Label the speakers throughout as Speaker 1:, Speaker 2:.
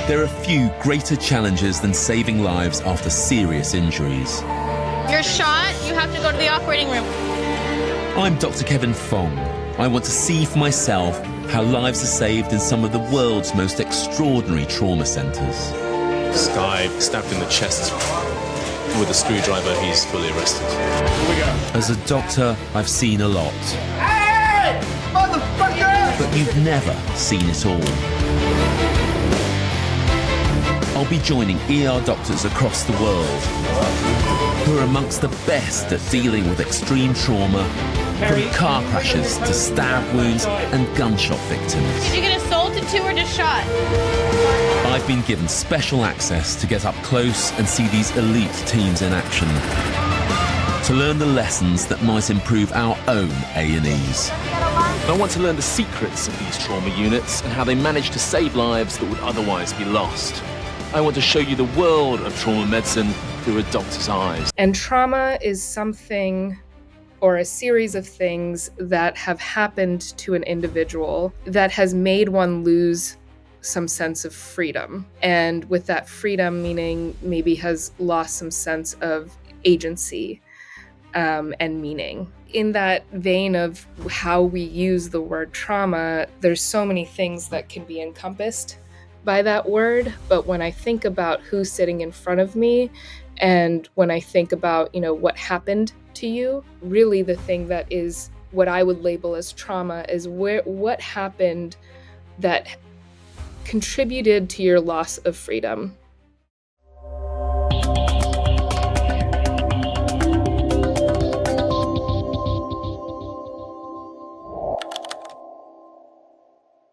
Speaker 1: There are few greater challenges than saving lives after serious injuries.
Speaker 2: You're shot, you have to go to the operating room.
Speaker 1: I'm Dr. Kevin Fong. I want to see for myself how lives are saved in some of the world's most extraordinary trauma centres.
Speaker 3: This guy stabbed in the chest with a screwdriver, he's fully arrested.
Speaker 1: As a doctor, I've seen a lot.
Speaker 4: Hey! Motherfucker!
Speaker 1: But you've never seen it all. I'll be joining ER doctors across the world who are amongst the best at dealing with extreme trauma, from car crashes to stab wounds and gunshot victims.
Speaker 2: Did you get assaulted to or just shot?
Speaker 1: I've been given special access to get up close and see these elite teams in action, to learn the lessons that might improve our own A&Es.
Speaker 3: I want to learn the secrets of these trauma units and how they manage to save lives that would otherwise be lost. I want to show you the world of trauma medicine through a doctor's eyes.
Speaker 5: And trauma is something or a series of things that have happened to an individual that has made one lose some sense of freedom. And with that freedom, meaning maybe has lost some sense of agency and meaning. In that vein of how we use the word trauma, there's so many things that can be encompassed by that word. But when I think about who's sitting in front of me, and when I think about, what happened to you, really the thing that is what I would label as trauma is what happened that contributed to your loss of freedom.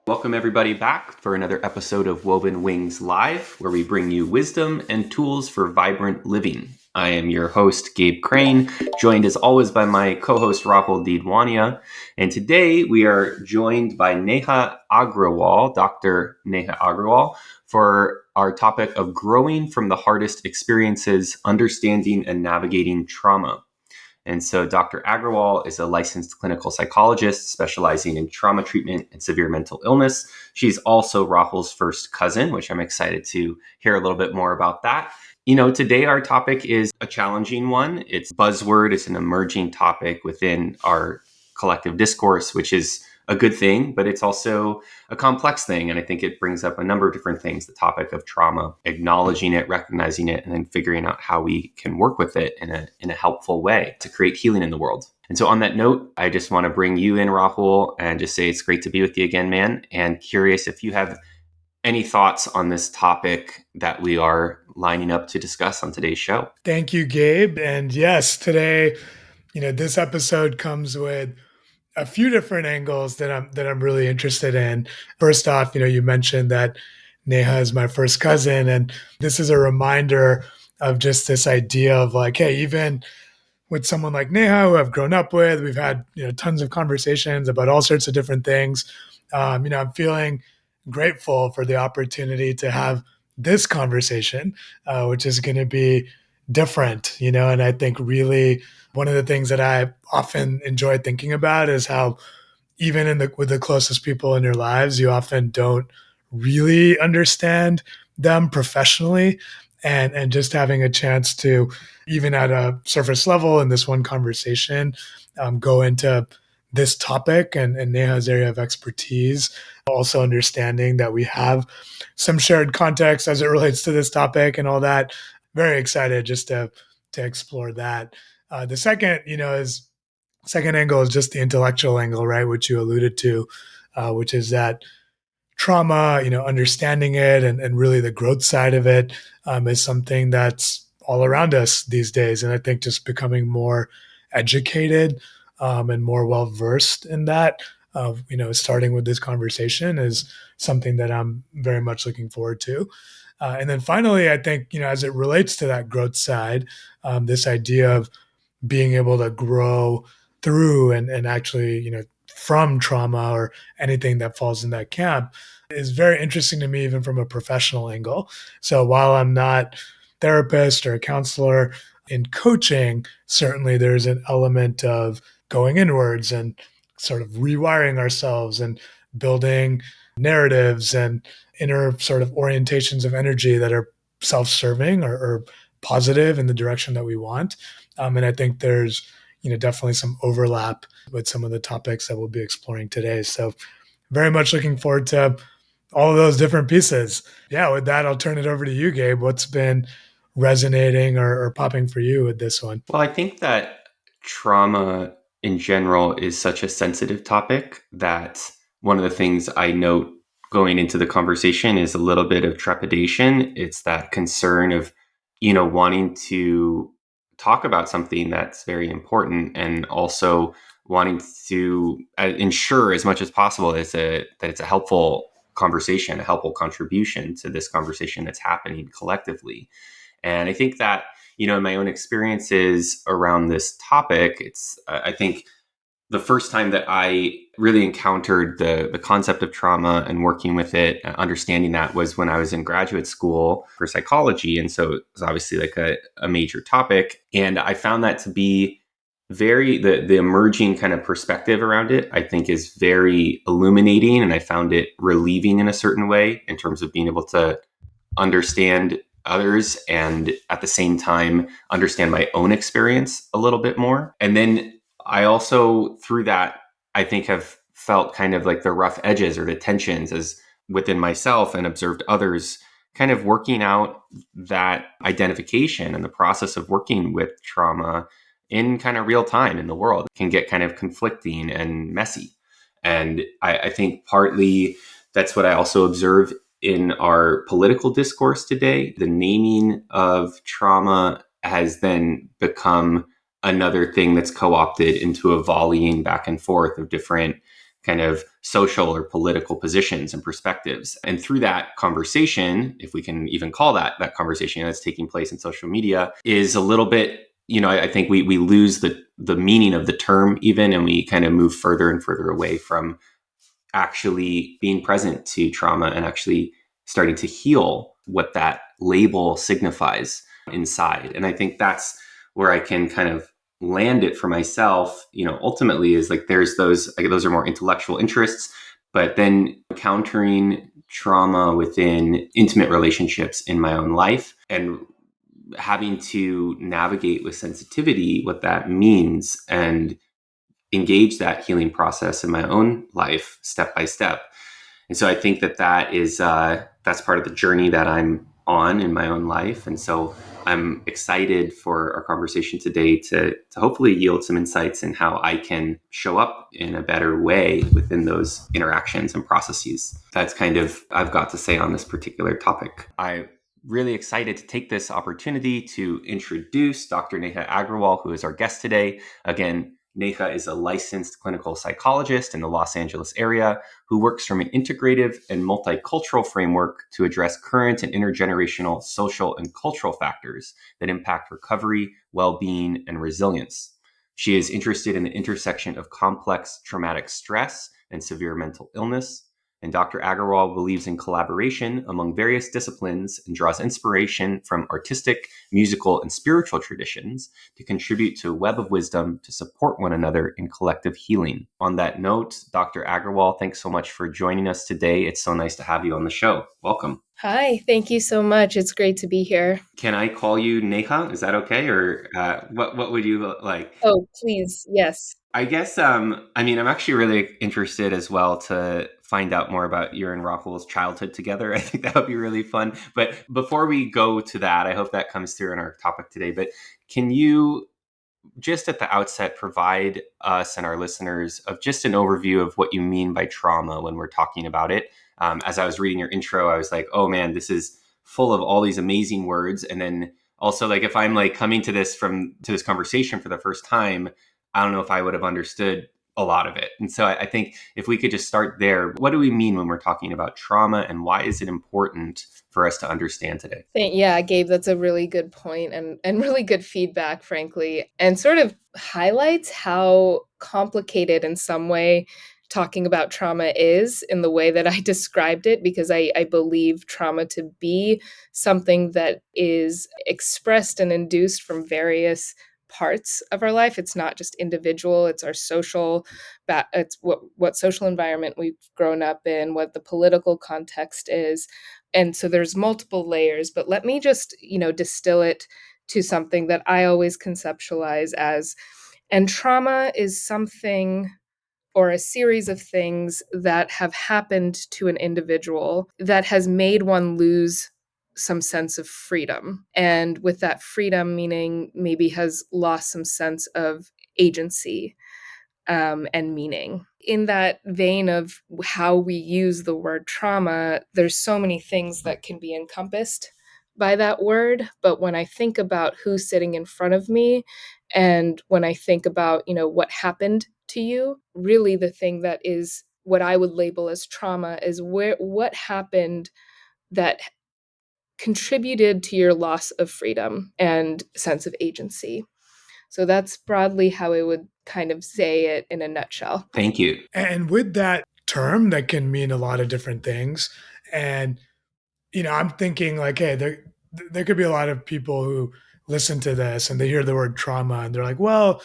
Speaker 6: Welcome everybody back for another episode of Woven Wings Live, where we bring you wisdom and tools for vibrant living. I am your host, Gabe Crane, joined as always by my co-host, Rahul Didwania. And today we are joined by Neha Agarwal, Dr. Neha Agarwal, for our topic of growing from the hardest experiences, understanding and navigating trauma. And so Dr. Agarwal is a licensed clinical psychologist specializing in trauma treatment and severe mental illness. She's also Rahul's first cousin, which I'm excited to hear a little bit more about that. Today our topic is a challenging one. It's buzzword. It's an emerging topic within our collective discourse, which is a good thing, but it's also a complex thing. And I think it brings up a number of different things, the topic of trauma, acknowledging it, recognizing it, and then figuring out how we can work with it in a helpful way to create healing in the world. And so on that note, I just want to bring you in, Rahul, and just say it's great to be with you again, man. And curious if you have any thoughts on this topic that we are lining up to discuss on today's show.
Speaker 7: Thank you, Gabe. And yes, today, this episode comes with a few different angles that I'm really interested in. First off, you mentioned that Neha is my first cousin, and this is a reminder of just this idea of like, hey, even with someone like Neha who I've grown up with, we've had tons of conversations about all sorts of different things. I'm feeling grateful for the opportunity to have this conversation, which is going to be different, and I think really one of the things that I often enjoy thinking about is how even with the closest people in your lives, you often don't really understand them professionally, and just having a chance to, even at a surface level in this one conversation, go into this topic and Neha's area of expertise, also understanding that we have some shared context as it relates to this topic and all that. Very excited just to explore that. The second, second angle is just the intellectual angle, right? Which you alluded to, which is that trauma, understanding it and really the growth side of it is something that's all around us these days. And I think just becoming more educated and more well-versed in that, starting with this conversation is something that I'm very much looking forward to. And then finally, I think, as it relates to that growth side, this idea of being able to grow through and actually, from trauma or anything that falls in that camp is very interesting to me, even from a professional angle. So while I'm not a therapist or a counselor in coaching, certainly there's an element of going inwards and sort of rewiring ourselves and building narratives and inner sort of orientations of energy that are self-serving or positive in the direction that we want. And I think there's, definitely some overlap with some of the topics that we'll be exploring today. So very much looking forward to all of those different pieces. Yeah, with that, I'll turn it over to you, Gabe. What's been resonating or popping for you with this one?
Speaker 6: Well, I think that trauma in general is such a sensitive topic that one of the things I note going into the conversation is a little bit of trepidation. It's that concern of, wanting to talk about something that's very important and also wanting to ensure as much as possible that it's a helpful conversation, a helpful contribution to this conversation that's happening collectively. And I think that, in my own experiences around this topic, I think the first time that I really encountered the concept of trauma and working with it, understanding that, was when I was in graduate school for psychology. And so it was obviously like a major topic. And I found that to be the emerging kind of perspective around it, I think, is very illuminating. And I found it relieving in a certain way in terms of being able to understand others and at the same time understand my own experience a little bit more. And then I also, through that, I think have felt kind of like the rough edges or the tensions as within myself, and observed others kind of working out that identification, and the process of working with trauma in kind of real time in the world can get kind of conflicting and messy. And I think partly that's what I also observe in our political discourse today. The naming of trauma has then become another thing that's co-opted into a volleying back and forth of different kind of social or political positions and perspectives. And through that conversation, if we can even call that conversation that's taking place in social media, is a little bit, I think we lose the meaning of the term even, and we kind of move further and further away from actually being present to trauma and actually starting to heal what that label signifies inside. And I think that's where I can kind of land it for myself, ultimately, is like there's those are more intellectual interests, but then encountering trauma within intimate relationships in my own life and having to navigate with sensitivity what that means and engage that healing process in my own life step by step. And so I think that is that's part of the journey that I'm on in my own life. And so I'm excited for our conversation today to hopefully yield some insights in how I can show up in a better way within those interactions and processes. That's kind of I've got to say on this particular topic. I'm really excited to take this opportunity to introduce Dr. Neha Agarwal, who is our guest today. Again, Neha is a licensed clinical psychologist in the Los Angeles area who works from an integrative and multicultural framework to address current and intergenerational social and cultural factors that impact recovery, well-being, and resilience. She is interested in the intersection of complex traumatic stress and severe mental illness. And Dr. Agarwal believes in collaboration among various disciplines and draws inspiration from artistic, musical, and spiritual traditions to contribute to a web of wisdom to support one another in collective healing. On that note, Dr. Agarwal, thanks so much for joining us today. It's so nice to have you on the show. Welcome.
Speaker 5: Hi, thank you so much. It's great to be here.
Speaker 6: Can I call you Neha? Is that okay? Or what would you like?
Speaker 5: Oh, please. Yes.
Speaker 6: I guess, I'm actually really interested as well to find out more about your and Rockwell's childhood together. I think that would be really fun. But before we go to that, I hope that comes through in our topic today. But can you just at the outset provide us and our listeners of just an overview of what you mean by trauma when we're talking about it? As I was reading your intro, I was like, oh man, this is full of all these amazing words. And then also, like, if I'm like coming to this conversation for the first time, I don't know if I would have understood a lot of it. And so I think if we could just start there, what do we mean when we're talking about trauma, and why is it important for us to understand today?
Speaker 5: Yeah, Gabe, that's a really good point and really good feedback, frankly, and sort of highlights how complicated in some way talking about trauma is in the way that I described it, because I believe trauma to be something that is expressed and induced from various parts of our life. It's not just individual, it's our social, it's what social environment we've grown up in, what the political context is. And so there's multiple layers, but let me just, distill it to something that I always conceptualize as, and trauma is something or a series of things that have happened to an individual that has made one lose some sense of freedom. And with that freedom, meaning maybe has lost some sense of agency and meaning. In that vein of how we use the word trauma, there's so many things that can be encompassed by that word. But when I think about who's sitting in front of me, and when I think about, what happened to you, really the thing that is what I would label as trauma is what happened that contributed to your loss of freedom and sense of agency. So that's broadly how I would kind of say it in a nutshell.
Speaker 6: Thank you.
Speaker 7: And with that term, that can mean a lot of different things. And, I'm thinking like, hey, there could be a lot of people who listen to this and they hear the word trauma and they're like, well,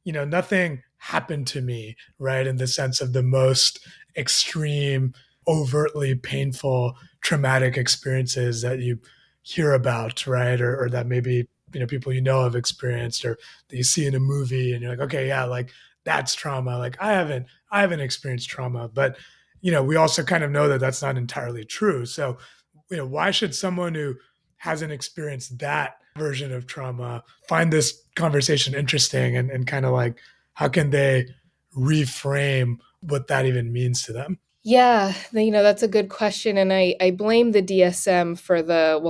Speaker 7: nothing happened to me, right? In the sense of the most extreme, overtly painful, traumatic experiences that you hear about, right? Or that maybe, people have experienced or that you see in a movie and you're like, okay, yeah, like that's trauma. Like I haven't experienced trauma, but we also kind of know that that's not entirely true. So, why should someone who hasn't experienced that version of trauma find this conversation interesting and kind of like, how can they reframe what that even means to them?
Speaker 5: Yeah, that's a good question. And I blame the DSM for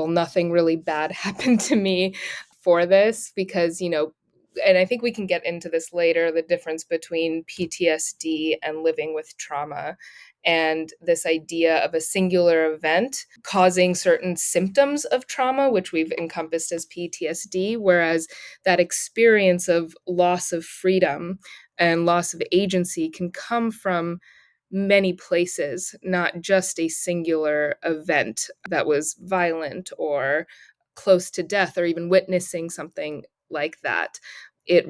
Speaker 5: nothing really bad happened to me for this because, and I think we can get into this later, the difference between PTSD and living with trauma. And this idea of a singular event causing certain symptoms of trauma, which we've encompassed as PTSD, whereas that experience of loss of freedom and loss of agency can come from many places, not just a singular event that was violent or close to death or even witnessing something like that. It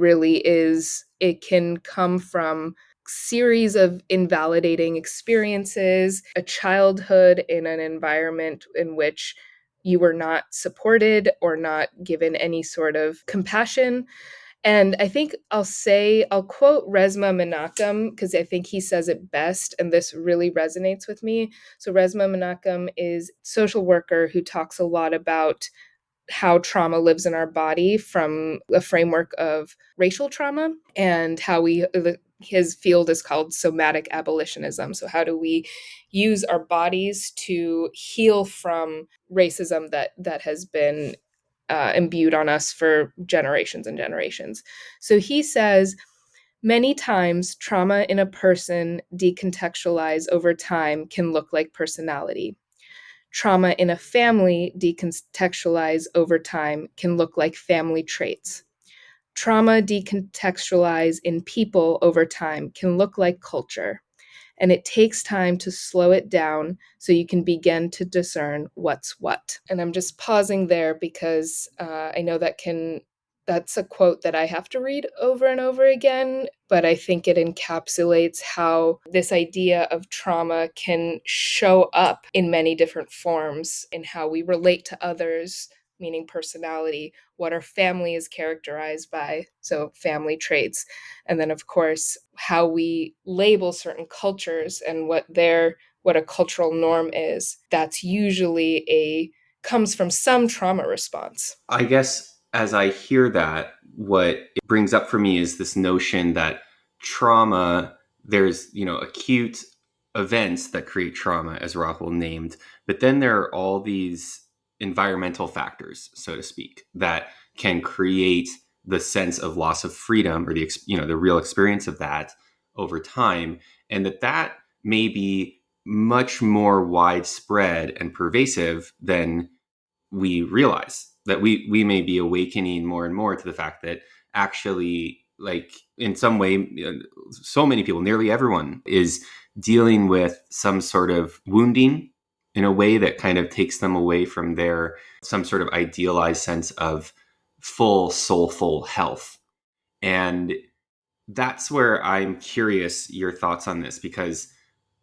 Speaker 5: can come from series of invalidating experiences, a childhood in an environment in which you were not supported or not given any sort of compassion. And I think I'll quote Resmaa Menakem because I think he says it best, and this really resonates with me. So Resmaa Menakem is a social worker who talks a lot about how trauma lives in our body from a framework of racial trauma and how his field is called somatic abolitionism. So how do we use our bodies to heal from racism that has been imbued on us for generations and generations. So he says, many times trauma in a person decontextualized over time can look like personality. Trauma in a family decontextualized over time can look like family traits. Trauma decontextualized in people over time can look like culture. And it takes time to slow it down so you can begin to discern what's what. And I'm just pausing there because I know that's a quote that I have to read over and over again, but I think it encapsulates how this idea of trauma can show up in many different forms in how we relate to others, meaning personality, what our family is characterized by, so family traits, and then of course how we label certain cultures and what a cultural norm is. That's usually comes from some trauma response.
Speaker 6: I guess as I hear that, what it brings up for me is this notion that trauma, there's, acute events that create trauma, as Rahul named, but then there are all these environmental factors, so to speak, that can create the sense of loss of freedom or the real experience of that over time. And that may be much more widespread and pervasive than we realize, that we may be awakening more and more to the fact that actually, like, in some way, so many people, nearly everyone, is dealing with some sort of wounding in a way that kind of takes them away from their some sort of idealized sense of full soulful health. And that's where I'm curious your thoughts on this, because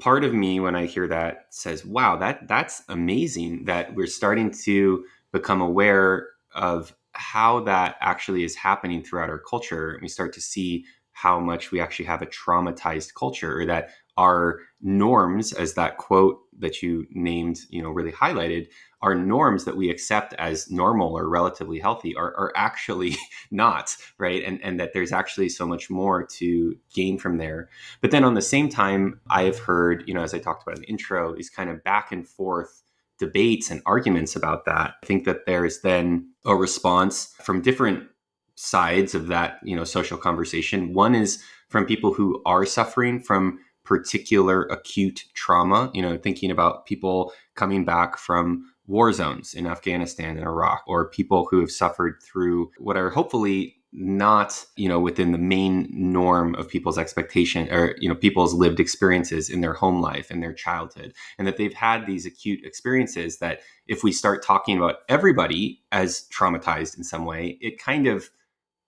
Speaker 6: part of me, when I hear that, says, wow, that's amazing that we're starting to become aware of how that actually is happening throughout our culture. And we start to see how much we actually have a traumatized culture, or that our norms, as that quote that you named, really highlighted, our norms that we accept as normal or relatively healthy are actually not, right? And that there's actually so much more to gain from there. But then on the same time, I have heard, as I talked about in the intro, these kind of back and forth debates and arguments about that. I think that there's then a response from different sides of that, social conversation. One is from people who are suffering from particular acute trauma, thinking about people coming back from war zones in Afghanistan and Iraq, or people who have suffered through what are hopefully not, within the main norm of people's expectation, or, people's lived experiences in their home life and their childhood. And that they've had these acute experiences that if we start talking about everybody as traumatized in some way, it kind of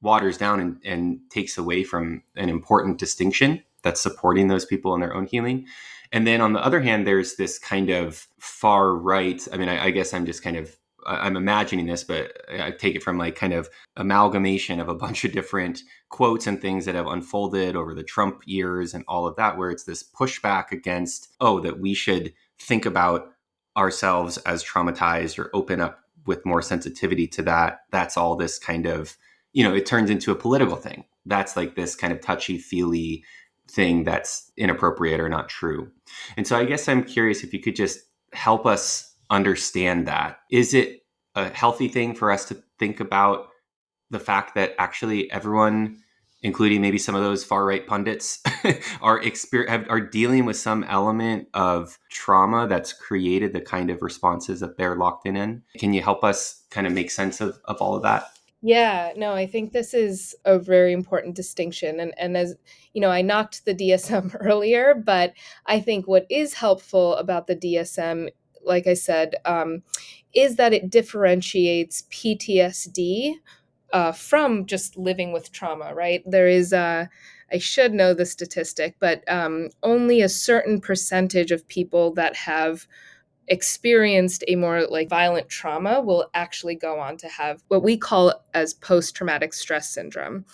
Speaker 6: waters down and takes away from an important distinction that's supporting those people in their own healing. And then on the other hand, there's this kind of far right. I mean, I guess I'm just kind of, I'm imagining this, but I take it from like kind of amalgamation of a bunch of different quotes and things that have unfolded over the Trump years and all of that, where it's this pushback against, that we should think about ourselves as traumatized or open up with more sensitivity to that. That's all this kind of, it turns into a political thing. That's like this kind of touchy-feely thing that's inappropriate or not true. And so I guess I'm curious if you could just help us understand that. Is it a healthy thing for us to think about the fact that actually everyone, including maybe some of those far-right pundits, are dealing with some element of trauma that's created the kind of responses that they're locked in? Can you help us kind of make sense of all of that?
Speaker 5: Yeah, no, I think this is a very important distinction. And as I knocked the DSM earlier, but I think what is helpful about the DSM, like I said, is that it differentiates PTSD from just living with trauma, right? There is I should know the statistic, but only a certain percentage of people that have experienced a more like violent trauma will actually go on to have what we call as post-traumatic stress syndrome.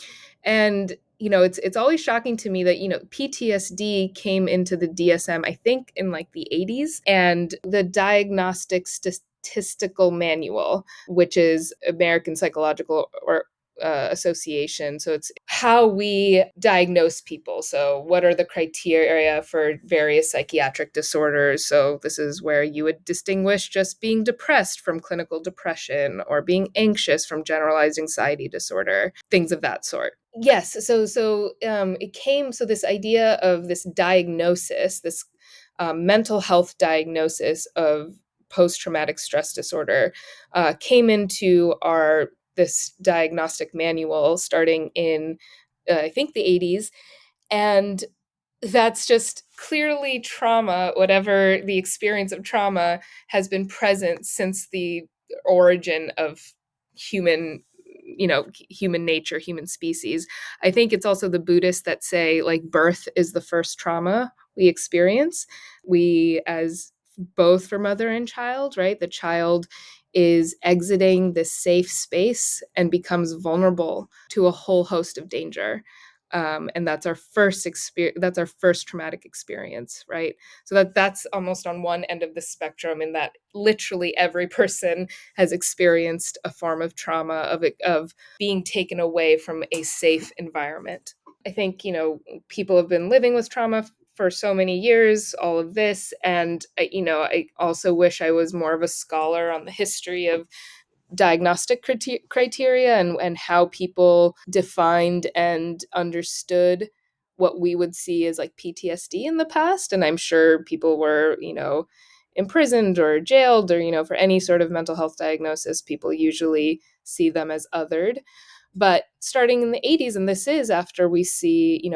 Speaker 5: And it's always shocking to me that PTSD came into the DSM I think in like the 80s, and the Diagnostic Statistical Manual, which is American Psychological or Association. So it's how we diagnose people. So what are the criteria for various psychiatric disorders? So this is where you would distinguish just being depressed from clinical depression, or being anxious from generalized anxiety disorder, things of that sort. Yes. It came. So this idea of this diagnosis, this mental health diagnosis of post-traumatic stress disorder, came into this diagnostic manual starting in I think the 80s. And that's just clearly trauma. Whatever the experience of trauma has been present since the origin of human human nature, human species. I think it's also the Buddhists that say like birth is the first trauma we experience. We, as both for mother and child, right? The child is exiting this safe space and becomes vulnerable to a whole host of danger. And that's our first experience. That's our first traumatic experience, right? So that's almost on one end of the spectrum, in that literally every person has experienced a form of trauma of being taken away from a safe environment. I think people have been living with trauma for so many years, all of this, and I also wish I was more of a scholar on the history of diagnostic criteria and how people defined and understood what we would see as like PTSD in the past. And I'm sure people were, imprisoned or jailed, or, for any sort of mental health diagnosis, people usually see them as othered. But starting in the 80s, and this is after we see,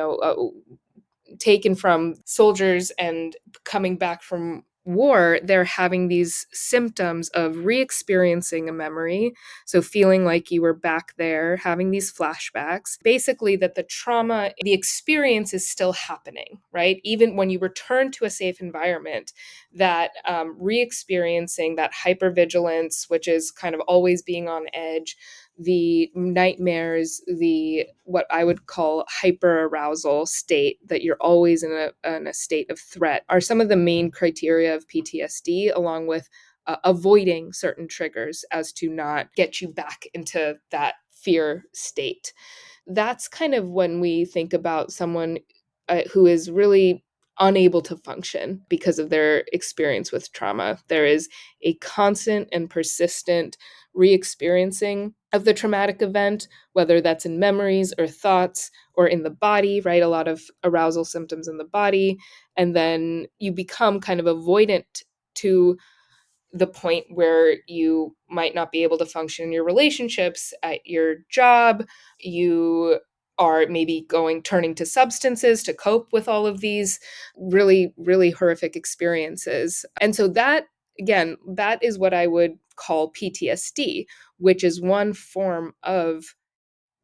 Speaker 5: taken from soldiers and coming back from war, they're having these symptoms of re-experiencing a memory. So feeling like you were back there, having these flashbacks. Basically, that the trauma, the experience is still happening, right? Even when you return to a safe environment, that re-experiencing that hypervigilance, which is kind of always being on edge, the nightmares, the what I would call hyperarousal state, that you're always in a state of threat, are some of the main criteria of PTSD, along with avoiding certain triggers as to not get you back into that fear state. That's kind of when we think about someone who is really unable to function because of their experience with trauma. There is a constant and persistent re-experiencing of the traumatic event, whether that's in memories or thoughts or in the body, right? A lot of arousal symptoms in the body. And then you become kind of avoidant to the point where you might not be able to function in your relationships, at your job. You are maybe turning to substances to cope with all of these really, really horrific experiences. And so that, again, that is what I would call PTSD, which is one form of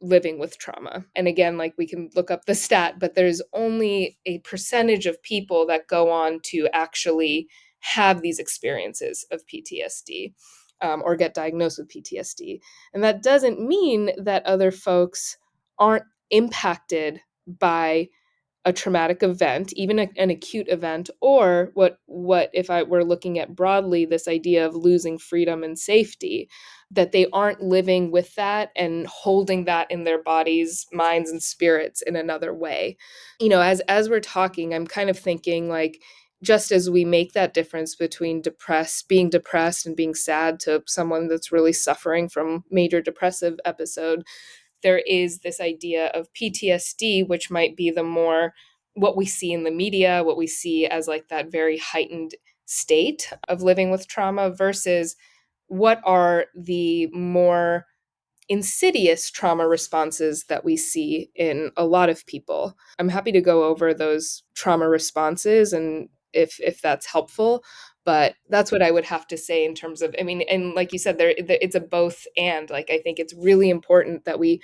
Speaker 5: living with trauma. And again, like, we can look up the stat, but there's only a percentage of people that go on to actually have these experiences of PTSD, or get diagnosed with PTSD. And that doesn't mean that other folks aren't impacted by a traumatic event, even an acute event, or what if I were looking at broadly this idea of losing freedom and safety, that they aren't living with that and holding that in their bodies, minds, and spirits in another way. You know, as we're talking, I'm kind of thinking, like, just as we make that difference between being depressed and being sad to someone that's really suffering from major depressive episode, there is this idea of PTSD, which might be the more what we see in the media, what we see as like that very heightened state of living with trauma, versus what are the more insidious trauma responses that we see in a lot of people. I'm happy to go over those trauma responses and if that's helpful. But that's what I would have to say in terms of, I mean, and like you said, it's a both and. Like, I think it's really important that we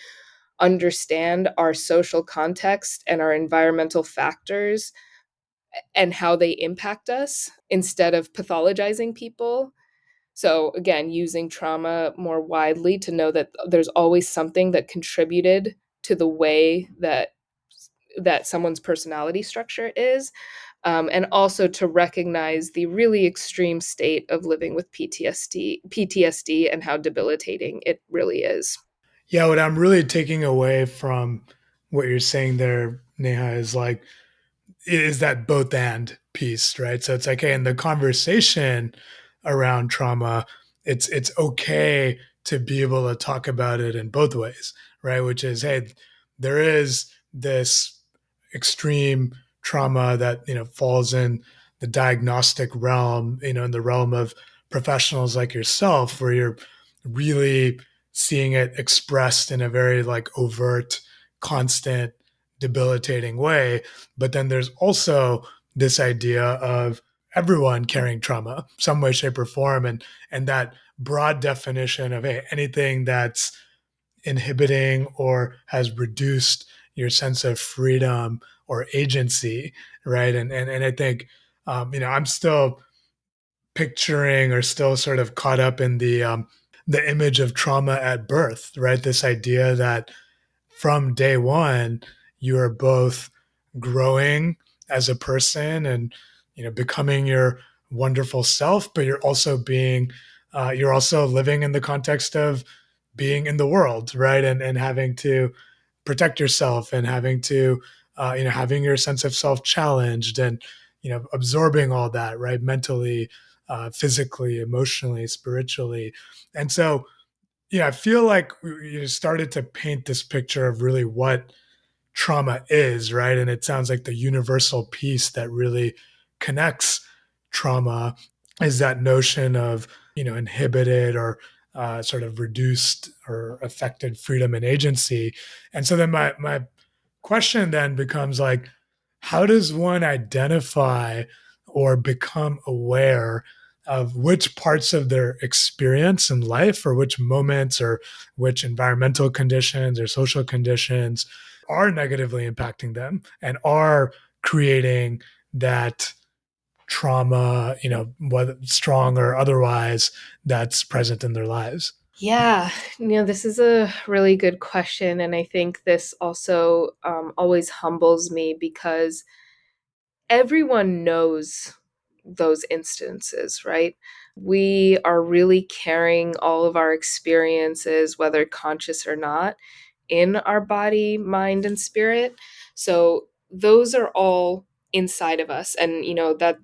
Speaker 5: understand our social context and our environmental factors and how they impact us instead of pathologizing people. So again, using trauma more widely to know that there's always something that contributed to the way that someone's personality structure is, and also to recognize the really extreme state of living with PTSD and how debilitating it really is.
Speaker 7: Yeah, what I'm really taking away from what you're saying there, Neha, is that both and piece, right? So it's like, hey, in the conversation around trauma, it's okay to be able to talk about it in both ways, right? Which is, hey, there is this extreme trauma that, falls in the diagnostic realm, in the realm of professionals like yourself, where you're really seeing it expressed in a very like overt, constant, debilitating way. But then there's also this idea of everyone carrying trauma, some way, shape, or form, and that broad definition of, hey, anything that's inhibiting or has reduced your sense of freedom or agency, right? And I think, I'm still picturing or still sort of caught up in the image of trauma at birth, right? This idea that from day one, you are both growing as a person and becoming your wonderful self, but you're also living in the context of being in the world, right? And having to protect yourself and having to having your sense of self challenged and absorbing all that, right? Mentally, physically, emotionally, spiritually. And so I feel like you started to paint this picture of really what trauma is, right? And it sounds like the universal piece that really connects trauma is that notion of, inhibited or sort of reduced or affected freedom and agency. And so then my question then becomes like, how does one identify or become aware of which parts of their experience in life, or which moments, or which environmental conditions or social conditions are negatively impacting them and are creating that trauma, whether strong or otherwise, that's present in their lives.
Speaker 5: Yeah, this is a really good question. And I think this also always humbles me because everyone knows those instances, right? We are really carrying all of our experiences, whether conscious or not, in our body, mind, and spirit. So those are all inside of us. And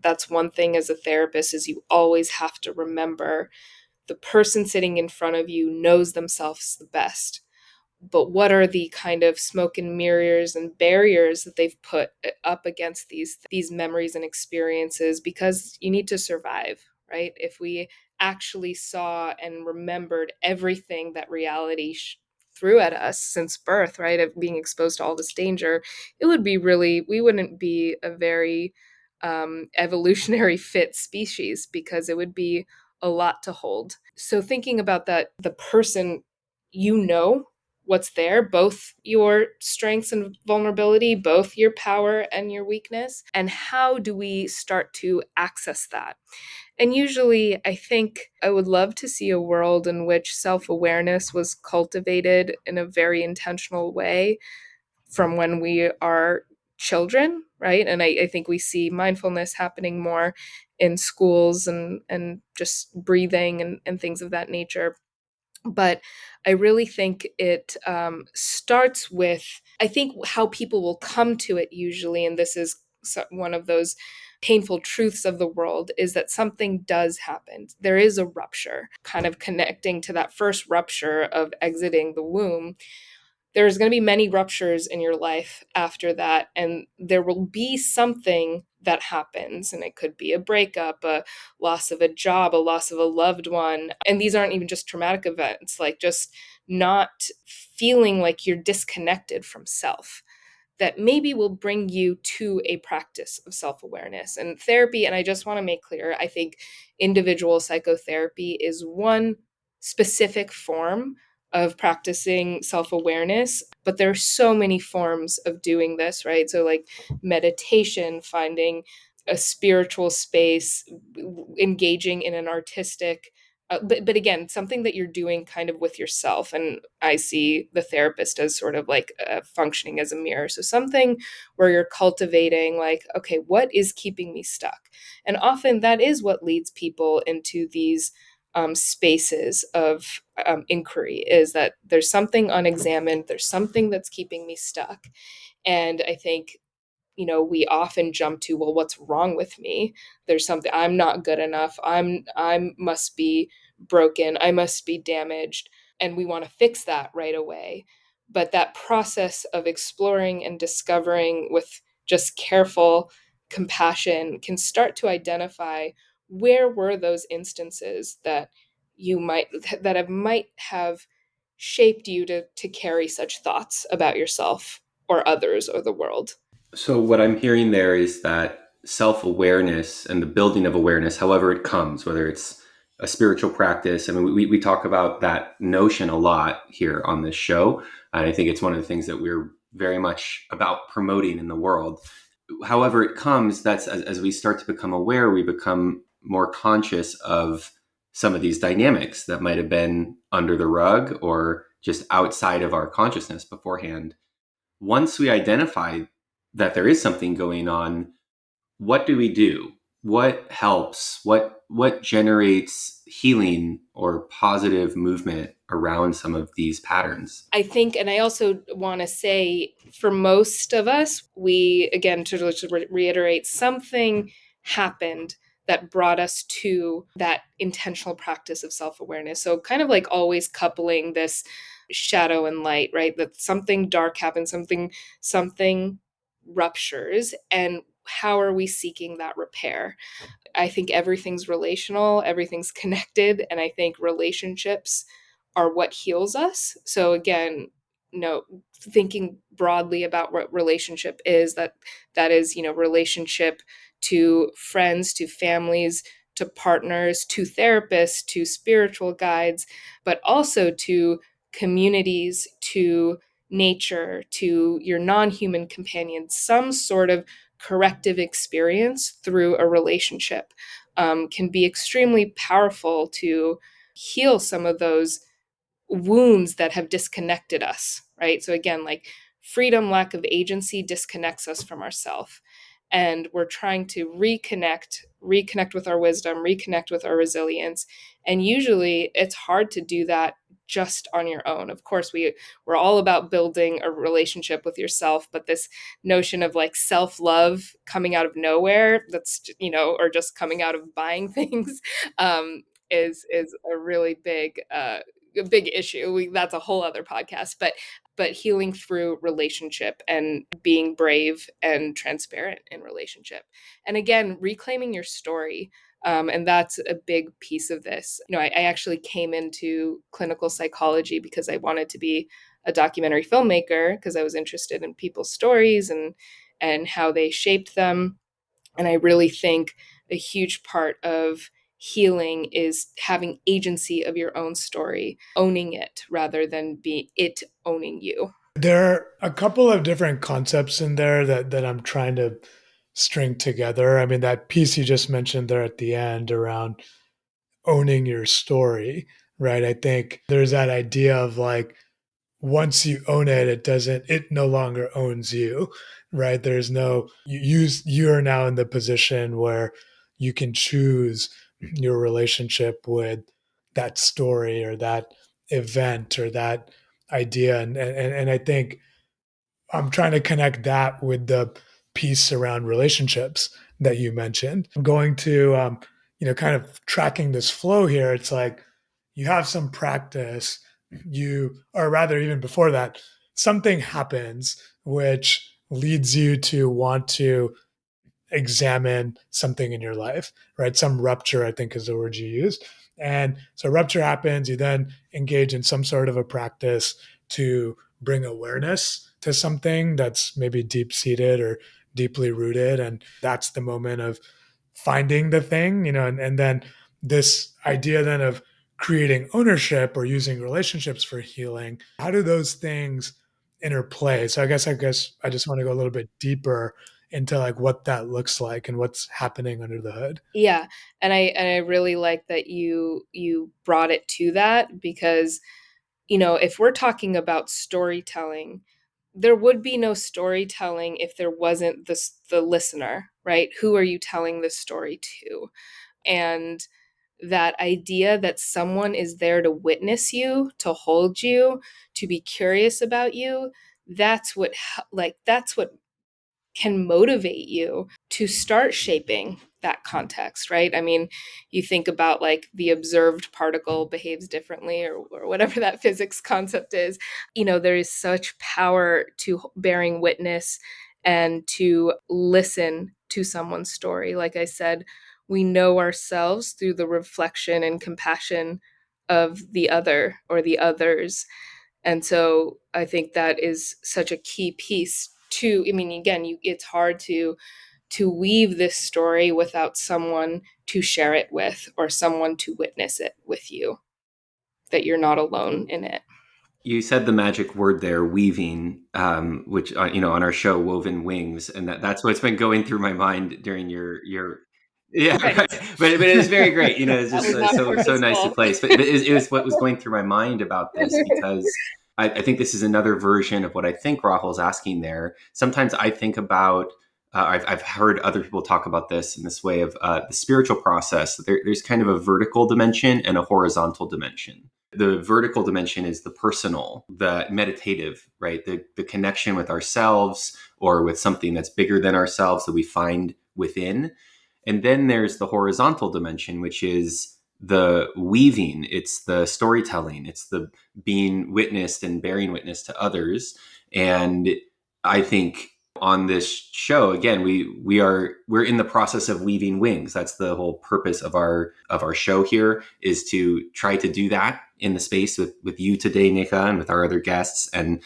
Speaker 5: that's one thing as a therapist is you always have to remember the person sitting in front of you knows themselves the best, but what are the kind of smoke and mirrors and barriers that they've put up against these memories and experiences, because you need to survive, right? If we actually saw and remembered everything that reality threw at us since birth, right, of being exposed to all this danger, it would be really, we wouldn't be a very evolutionary fit species, because it would be a lot to hold. So thinking about that, the person, what's there, both your strengths and vulnerability, both your power and your weakness, and how do we start to access that? And usually, I think I would love to see a world in which self awareness was cultivated in a very intentional way from when we are children, right? And I think we see mindfulness happening more in schools and just breathing and things of that nature. But I really think it starts with, I think, how people will come to it usually, and this is one of those painful truths of the world, is that something does happen. There is a rupture, kind of connecting to that first rupture of exiting the womb. There's going to be many ruptures in your life after that, and there will be something that happens, and it could be a breakup, a loss of a job, a loss of a loved one. And these aren't even just traumatic events, like just not feeling like you're disconnected from self, that maybe will bring you to a practice of self-awareness and therapy. And I just want to make clear, I think individual psychotherapy is one specific form of practicing self-awareness, but there are so many forms of doing this, right? So like meditation, finding a spiritual space, engaging in an artistic but again, something that you're doing kind of with yourself. And I see the therapist as sort of like functioning as a mirror. So something where you're cultivating, like, okay, what is keeping me stuck? And often that is what leads people into these spaces of inquiry, is that there's something unexamined, there's something that's keeping me stuck. And I think we often jump to, well, what's wrong with me? There's something, I'm not good enough. I must be broken. I must be damaged. And we want to fix that right away. But that process of exploring and discovering with just careful compassion can start to identify where were those instances that might have shaped you to carry such thoughts about yourself or others or the world.
Speaker 6: So what I'm hearing there is that self-awareness and the building of awareness, however it comes, whether it's a spiritual practice. I mean, we talk about that notion a lot here on this show. And I think it's one of the things that we're very much about promoting in the world. However it comes, that's as we start to become aware, we become more conscious of some of these dynamics that might have been under the rug or just outside of our consciousness beforehand. Once we identify that there is something going on, what do we do? What helps? What generates healing or positive movement around some of these patterns?
Speaker 5: I think, and I also want to say, for most of us, we, again, to reiterate, something happened that brought us to that intentional practice of self-awareness. So kind of like always coupling this shadow and light, right? That something dark happens, something ruptures, and how are we seeking that repair? I think everything's relational, everything's connected, and I think relationships are what heals us. So again, thinking broadly about what relationship is, that is, relationship to friends, to families, to partners, to therapists, to spiritual guides, but also to communities, to nature, to your non-human companions. Some sort of corrective experience through a relationship can be extremely powerful to heal some of those wounds that have disconnected us, right? So again, like freedom, lack of agency disconnects us from ourself. And we're trying to reconnect with our wisdom, reconnect with our resilience. And usually it's hard to do that just on your own. Of course, we're all about building a relationship with yourself, but this notion of like self-love coming out of nowhere, that's, or just coming out of buying things, is a really big issue. That's a whole other podcast, but healing through relationship and being brave and transparent in relationship. And again, reclaiming your story. And that's a big piece of this. I actually came into clinical psychology because I wanted to be a documentary filmmaker because I was interested in people's stories and how they shaped them. And I really think a huge part of healing is having agency of your own story, owning it rather than it owning you.
Speaker 7: There are a couple of different concepts in there that I'm trying to string together. I mean, that piece you just mentioned there at the end around owning your story, right? I think there's that idea of like, once you own it, it no longer owns you, right? There's no, you are now in the position where you can choose your relationship with that story or that event or that idea. And I think I'm trying to connect that with the piece around relationships that you mentioned. I'm going to, kind of tracking this flow here. It's like you have some practice, or rather, even before that, something happens which leads you to want to examine something in your life, right? Some rupture, I think is the word you used. And so rupture happens, you then engage in some sort of a practice to bring awareness to something that's maybe deep seated or deeply rooted. And that's the moment of finding the thing, and then this idea then of creating ownership or using relationships for healing. How do those things interplay? So I guess I just want to go a little bit deeper into like what that looks like and what's happening under the hood.
Speaker 5: Yeah. And I really like that you brought it to that because, if we're talking about storytelling, there would be no storytelling if there wasn't the listener, right? Who are you telling this story to? And that idea that someone is there to witness you, to hold you, to be curious about you, that's what can motivate you to start shaping that context, right? I mean, you think about like the observed particle behaves differently or whatever that physics concept is. There is such power to bearing witness and to listen to someone's story. Like I said, we know ourselves through the reflection and compassion of the other or the others. And so I think that is such a key piece to, I mean, again, it's hard to weave this story without someone to share it with or someone to witness it with you, that you're not alone in it.
Speaker 6: You said the magic word there, weaving, which on our show, Woven Wings, and that's what's been going through my mind during your yeah,
Speaker 5: Right.
Speaker 6: right. But it is very great. It's just
Speaker 5: That was not
Speaker 6: so nicely
Speaker 5: purposeful.
Speaker 6: placed. But it was what was going through my mind about this because I think this is another version of what I think Rahul's asking there. Sometimes I think about. I've heard other people talk about this in this way of the spiritual process. There's kind of a vertical dimension and a horizontal dimension. The vertical dimension is the personal, the meditative, right? The connection with ourselves or with something that's bigger than ourselves that we find within. And then there's the horizontal dimension, which is the weaving. It's the storytelling. It's the being witnessed and bearing witness to others. And I think on this show, again, we're in the process of weaving wings. That's the whole purpose of our show here, is to try to do that in the space with you today, Neha, and with our other guests and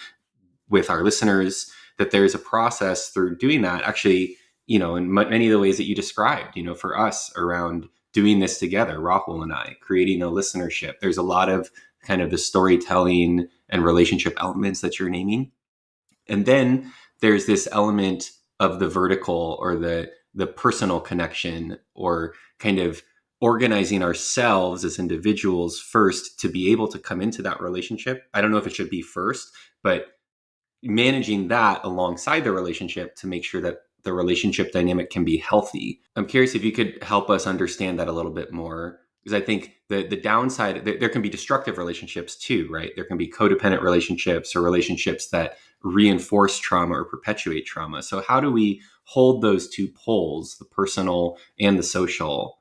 Speaker 6: with our listeners, that there's a process through doing that. Actually, in many of the ways that you described, for us around doing this together, Rahul and I, creating a listenership. There's a lot of kind of the storytelling and relationship elements that you're naming. And then there's this element of the vertical or the personal connection, or kind of organizing ourselves as individuals first to be able to come into that relationship. I don't know if it should be first, but managing that alongside the relationship to make sure that the relationship dynamic can be healthy. I'm curious if you could help us understand that a little bit more, because I think the downside, there can be destructive relationships too, right? There can be codependent relationships or relationships that reinforce trauma or perpetuate trauma. So how do we hold those two poles, the personal and the social,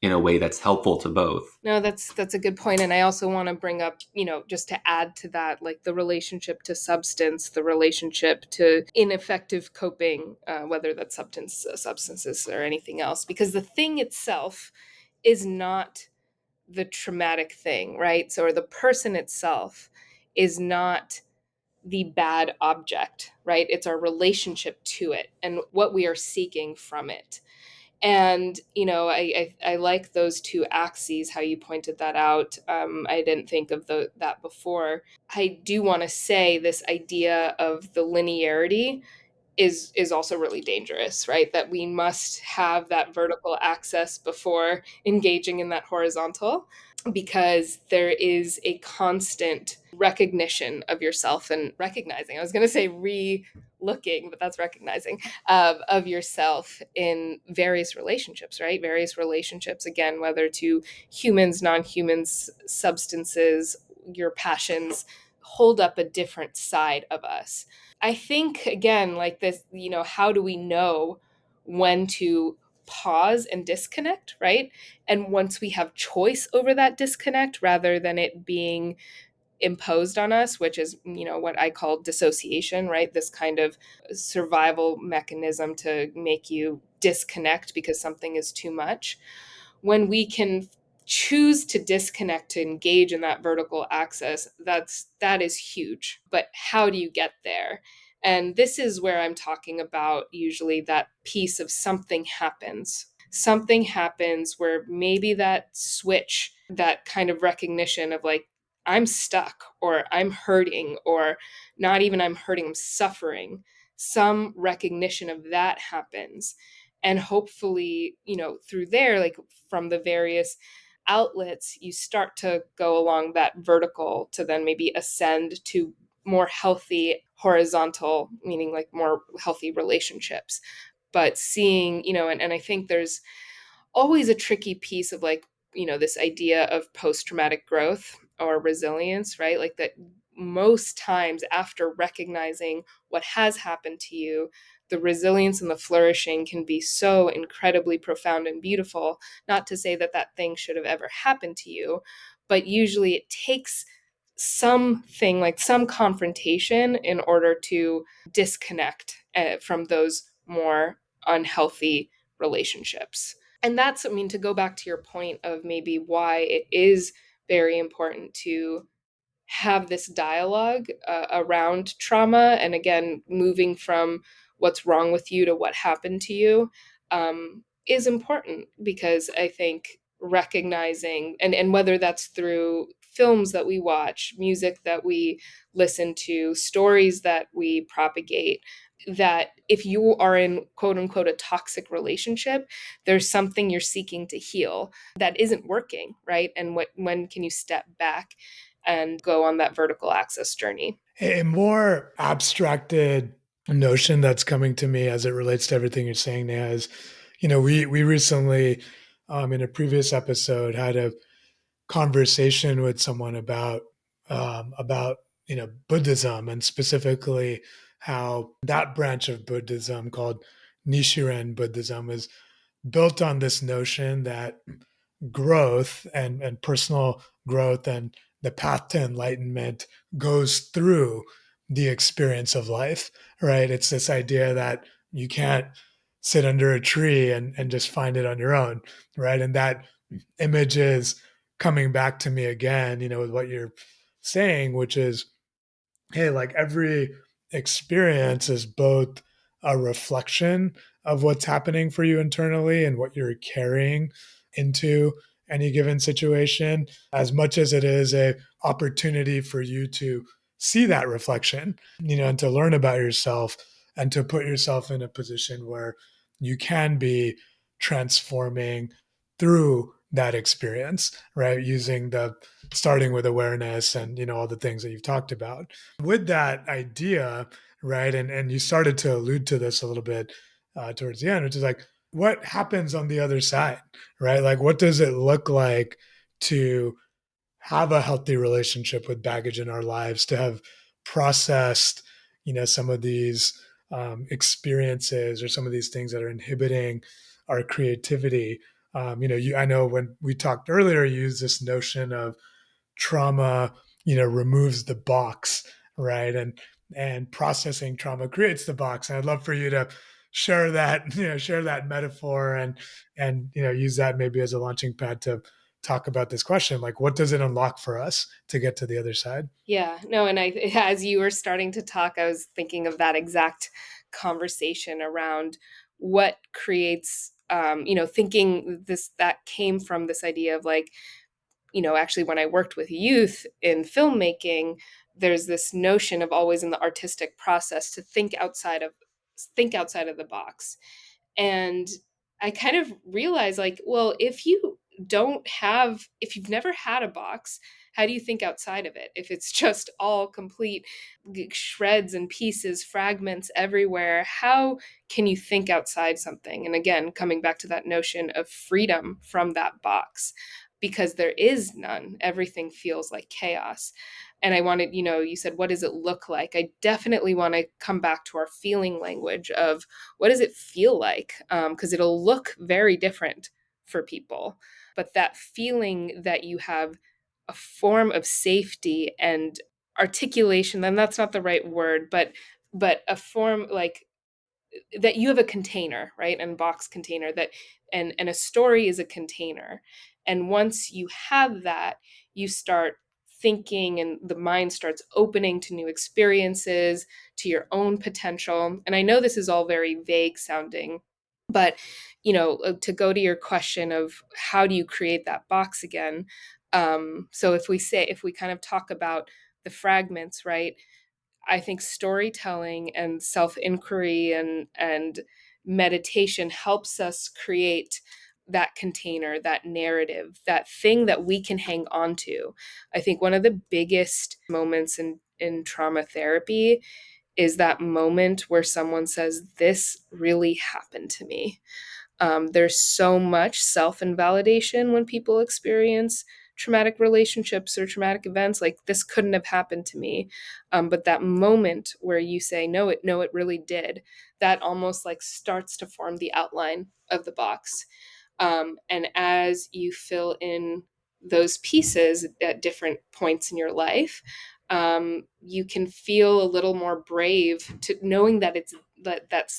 Speaker 6: in a way that's helpful to both?
Speaker 5: No, that's a good point. And I also want to bring up, just to add to that, like the relationship to substance, the relationship to ineffective coping, whether that's substances or anything else, because the thing itself is not the traumatic thing, right? So, or the person itself is not the bad object, right? It's our relationship to it and what we are seeking from it. And I like those two axes, how you pointed that out. I didn't think of that before. I do want to say this idea of the linearity is also really dangerous, right? That we must have that vertical access before engaging in that horizontal, because there is a constant recognition of yourself and recognizing. I was going to say re-looking, but that's recognizing of yourself in various relationships, right? Various relationships, again, whether to humans, non-humans, substances, your passions, hold up a different side of us. I think, again, like this, how do we know when to pause and disconnect, right? And once we have choice over that disconnect, rather than it being imposed on us, which is, what I call dissociation, right? This kind of survival mechanism to make you disconnect because something is too much. When we can choose to disconnect, to engage in that vertical axis, that is huge. But how do you get there? And this is where I'm talking about usually that piece of something happens. Something happens where maybe that switch, that kind of recognition of like, I'm stuck, or I'm hurting, or not even I'm hurting, I'm suffering. Some recognition of that happens. And hopefully, through there, like from the various outlets, you start to go along that vertical to then maybe ascend to more healthy horizontal, meaning like more healthy relationships. But seeing, and I think there's always a tricky piece of like, this idea of post-traumatic growth or resilience, right? Like that most times after recognizing what has happened to you, the resilience and the flourishing can be so incredibly profound and beautiful. Not to say that that thing should have ever happened to you, but usually it takes something like some confrontation in order to disconnect from those more unhealthy relationships. And that's, I mean, to go back to your point of maybe why it is very important to have this dialogue around trauma, and again moving from what's wrong with you to what happened to you, is important, because I think recognizing, and whether that's through films that we watch, music that we listen to, stories that we propagate, that if you are in quote unquote a toxic relationship, there's something you're seeking to heal that isn't working, right? And when can you step back and go on that vertical axis journey?
Speaker 7: A more abstracted notion that's coming to me as it relates to everything you're saying now is, we recently, in a previous episode, had a conversation with someone about Buddhism, and specifically how that branch of Buddhism called Nichiren Buddhism is built on this notion that growth and personal growth and the path to enlightenment goes through the experience of life, right? It's this idea that you can't sit under a tree and just find it on your own, right? And that image is coming back to me again, with what you're saying, which is, hey, like every experience is both a reflection of what's happening for you internally and what you're carrying into any given situation, as much as it is a opportunity for you to see that reflection, and to learn about yourself and to put yourself in a position where you can be transforming through that experience, right? Using the starting with awareness and all the things that you've talked about. With that idea, right? And you started to allude to this a little bit towards the end, which is like, what happens on the other side, right? Like, what does it look like to have a healthy relationship with baggage in our lives, to have processed, some of these experiences or some of these things that are inhibiting our creativity. I know when we talked earlier, you used this notion of trauma, removes the box, right? And processing trauma creates the box. And I'd love for you to share that, share that metaphor and use that maybe as a launching pad to talk about this question. Like, what does it unlock for us to get to the other side?
Speaker 5: Yeah, no, and as you were starting to talk, I was thinking of that exact conversation around what creates, thinking this that came from this idea of like, actually when I worked with youth in filmmaking, there's this notion of always in the artistic process to think outside of the box. And I kind of realized like, well, if you've never had a box, how do you think outside of it? If it's just all complete shreds and pieces, fragments everywhere, how can you think outside something? And again, coming back to that notion of freedom from that box, because there is none. Everything feels like chaos. And I wanted, you said, what does it look like? I definitely want to come back to our feeling language of what does it feel like? Because it'll look very different for people. But that feeling that you have a form of safety and articulation, and that's not the right word, but a form like that you have a container, right? And box container that and a story is a container. And once you have that, you start thinking and the mind starts opening to new experiences, to your own potential. And I know this is all very vague sounding, but to go to your question of how do you create that box again? So if we kind of talk about the fragments, right? I think storytelling and self-inquiry and meditation helps us create that container, that narrative, that thing that we can hang on to. I think one of the biggest moments in trauma therapy is that moment where someone says, "This really happened to me." There's so much self-invalidation when people experience traumatic relationships or traumatic events, like this couldn't have happened to me. But that moment where you say, no, it really did, that almost like starts to form the outline of the box. And as you fill in those pieces at different points in your life, you can feel a little more brave to knowing that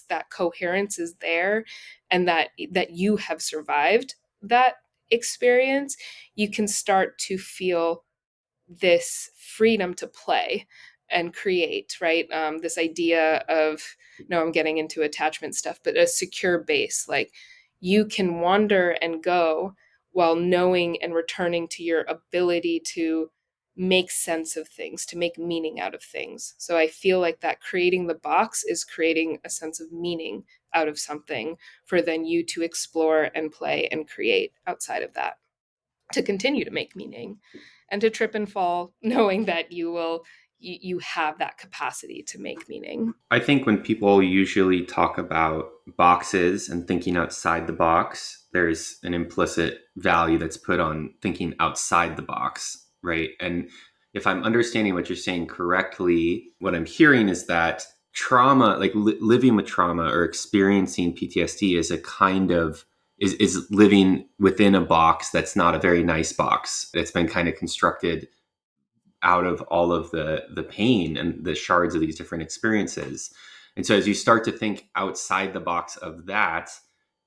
Speaker 5: that coherence is there, and that you have survived that experience. You can start to feel this freedom to play and create, right? This idea of, no, I'm getting into attachment stuff, but a secure base, like you can wander and go while knowing and returning to your ability to make sense of things, to make meaning out of things. So I feel like that creating the box is creating a sense of meaning out of something for then you to explore and play and create outside of that, to continue to make meaning and to trip and fall knowing that you have that capacity to make meaning.
Speaker 6: I think when people usually talk about boxes and thinking outside the box, there's an implicit value that's put on thinking outside the box, right? And if I'm understanding what you're saying correctly, what I'm hearing is that trauma, like living with trauma or experiencing PTSD, is a kind of is living within a box that's not a very nice box. That's been kind of constructed out of all of the pain and the shards of these different experiences. And so as you start to think outside the box of that,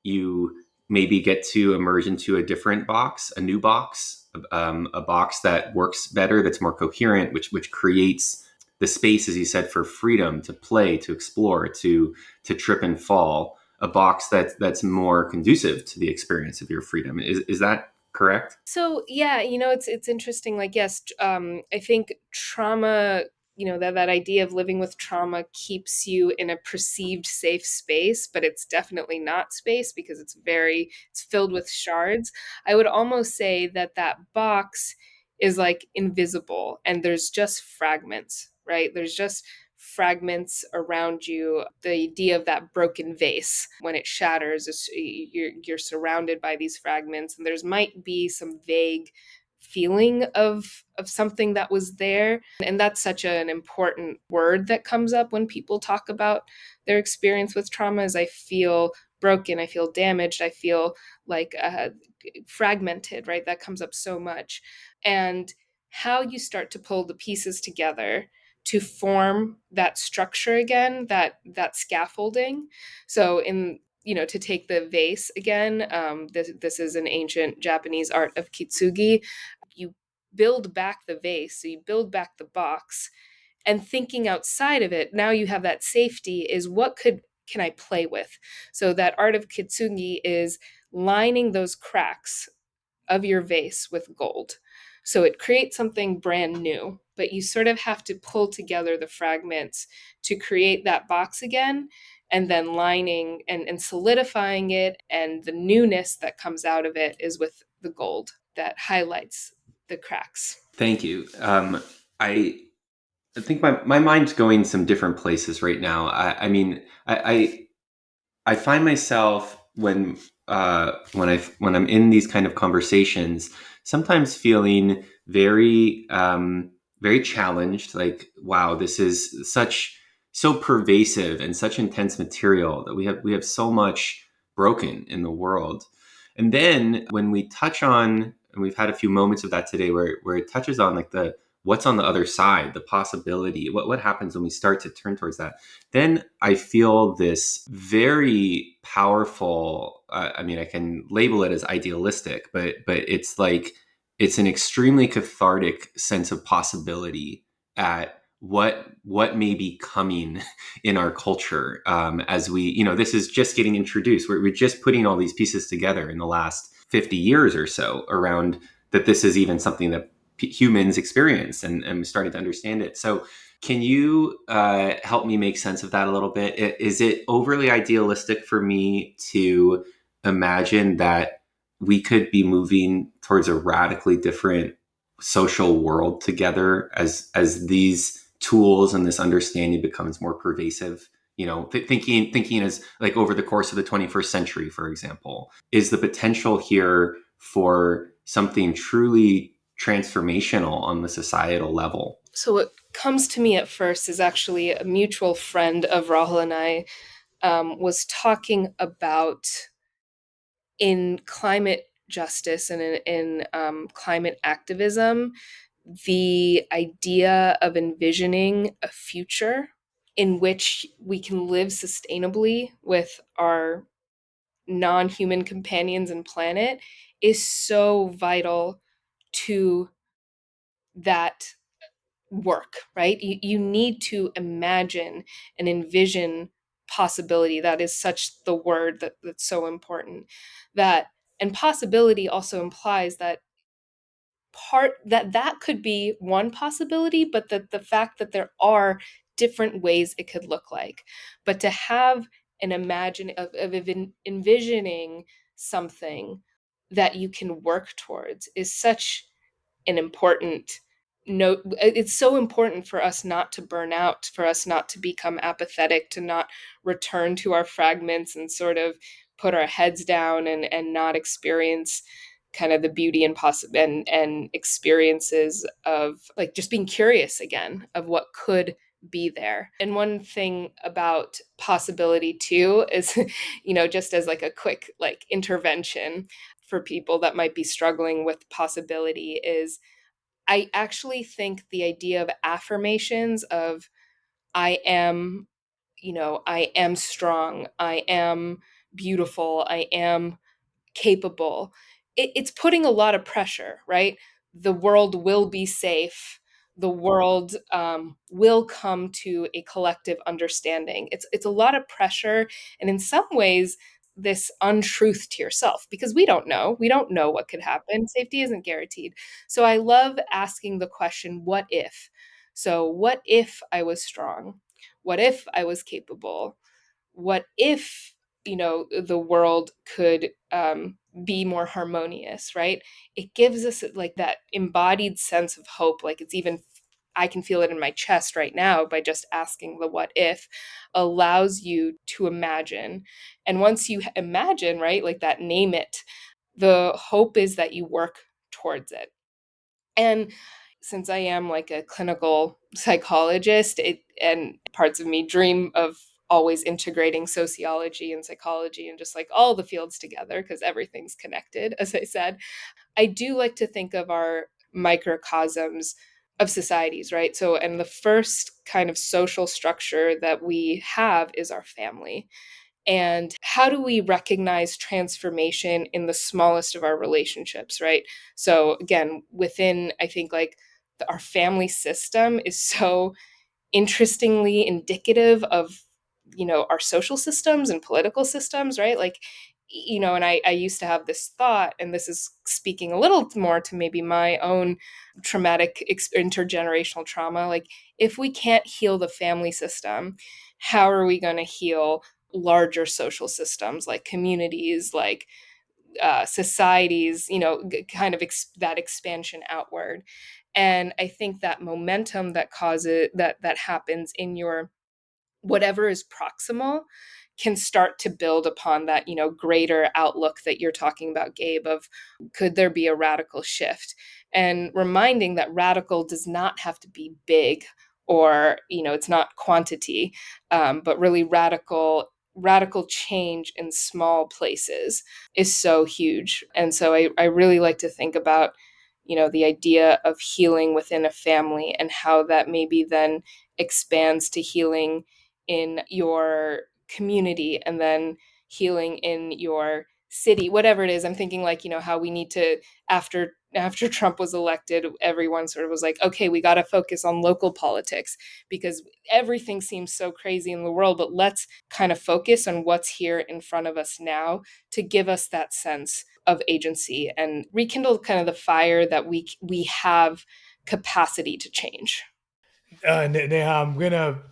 Speaker 6: you maybe get to emerge into a different box, a new box, a box that works better, that's more coherent, which creates the space, as you said, for freedom to play, to explore, to trip and fall. a box that's more conducive to the experience of your freedom. Is that correct?
Speaker 5: So yeah, it's interesting. Like, yes, I think trauma, that idea of living with trauma keeps you in a perceived safe space, but it's definitely not space because it's filled with shards. I would almost say that that box is like invisible, and there's just fragments, right? There's just fragments around you. The idea of that broken vase, when it shatters, you're surrounded by these fragments, and there's might be some vague feeling of something that was there. And that's such an important word that comes up when people talk about their experience with trauma. Is I feel broken, I feel damaged, I feel like fragmented, right? That comes up so much. And how you start to pull the pieces together to form that structure again, that scaffolding. So in to take the vase again, this is an ancient Japanese art of kitsugi. You build back the vase, so you build back the box, and thinking outside of it, now you have that safety. Is what can I play with? So that art of kitsugi is lining those cracks of your vase with gold. So it creates something brand new, but you sort of have to pull together the fragments to create that box again, and then lining and solidifying it. And the newness that comes out of it is with the gold that highlights the cracks.
Speaker 6: Thank you. I think my mind's going some different places right now. I mean, I find myself when I'm in these kind of conversations, sometimes feeling very challenged. Like, wow, this is so pervasive and such intense material that we have so much broken in the world. And then when we touch on, and we've had a few moments of that today, where it touches on like the what's on the other side, the possibility, what happens when we start to turn towards that, then I feel this very powerful, I mean, I can label it as idealistic, but it's like, it's an extremely cathartic sense of possibility at what may be coming in our culture, as this is just getting introduced. We're just putting all these pieces together in the last 50 years or so around that this is even something that humans experience, and starting to understand it. So can you help me make sense of that a little bit? Is it overly idealistic for me to imagine that we could be moving towards a radically different social world together as these tools and this understanding becomes more pervasive? Thinking as like over the course of the 21st century, for example, is the potential here for something truly transformational on the societal level?
Speaker 5: So what comes to me at first is actually a mutual friend of Rahul and I was talking about, in climate justice and in climate activism, the idea of envisioning a future in which we can live sustainably with our non-human companions and planet is so vital to that work, right? You need to imagine and envision possibility. That is such the word that's so important. That, and possibility also implies that that could be one possibility, but that the fact that there are different ways it could look like. But to have an envisioning something that you can work towards is such an important note. It's so important for us not to burn out, for us not to become apathetic, to not return to our fragments and sort of put our heads down and not experience kind of the beauty and experiences of like just being curious again of what could be there. And one thing about possibility too is, just as like a quick like intervention for people that might be struggling with possibility, is I actually think the idea of affirmations of I am, I am strong, I am beautiful, I am capable, it's putting a lot of pressure, right? The world will be safe. the world will come to a collective understanding. It's a lot of pressure, and in some ways, this untruth to yourself, because we don't know. We don't know what could happen. Safety isn't guaranteed. So I love asking the question, what if? So, what if I was strong? What if I was capable? What if, the world could be more harmonious, right? It gives us like that embodied sense of hope. Like it's even, I can feel it in my chest right now by just asking the what if, allows you to imagine. And once you imagine, right, like that, name it, the hope is that you work towards it. And since I am like a clinical psychologist, and parts of me dream of always integrating sociology and psychology and just like all the fields together because everything's connected, as I said. I do like to think of our microcosms of societies, right? So, and the first kind of social structure that we have is our family. And how do we recognize transformation in the smallest of our relationships, right? So again, within, I think, like our family system is so interestingly indicative of, our social systems and political systems, right? Like, and I used to have this thought, and this is speaking a little more to maybe my own traumatic intergenerational trauma. Like, if we can't heal the family system, how are we going to heal larger social systems like communities, like societies, kind of that expansion outward? And I think that momentum that causes that happens in your whatever is proximal can start to build upon that, greater outlook that you're talking about, Gabe, of could there be a radical shift? And reminding that radical does not have to be big, or, it's not quantity, but really radical change in small places is so huge. And so I really like to think about, the idea of healing within a family and how that maybe then expands to healing in your community and then healing in your city, whatever it is. I'm thinking like, how we need to, after Trump was elected, everyone sort of was like, okay, we got to focus on local politics because everything seems so crazy in the world, but let's kind of focus on what's here in front of us now to give us that sense of agency and rekindle kind of the fire that we have capacity to change.
Speaker 7: Neha, I'm gonna,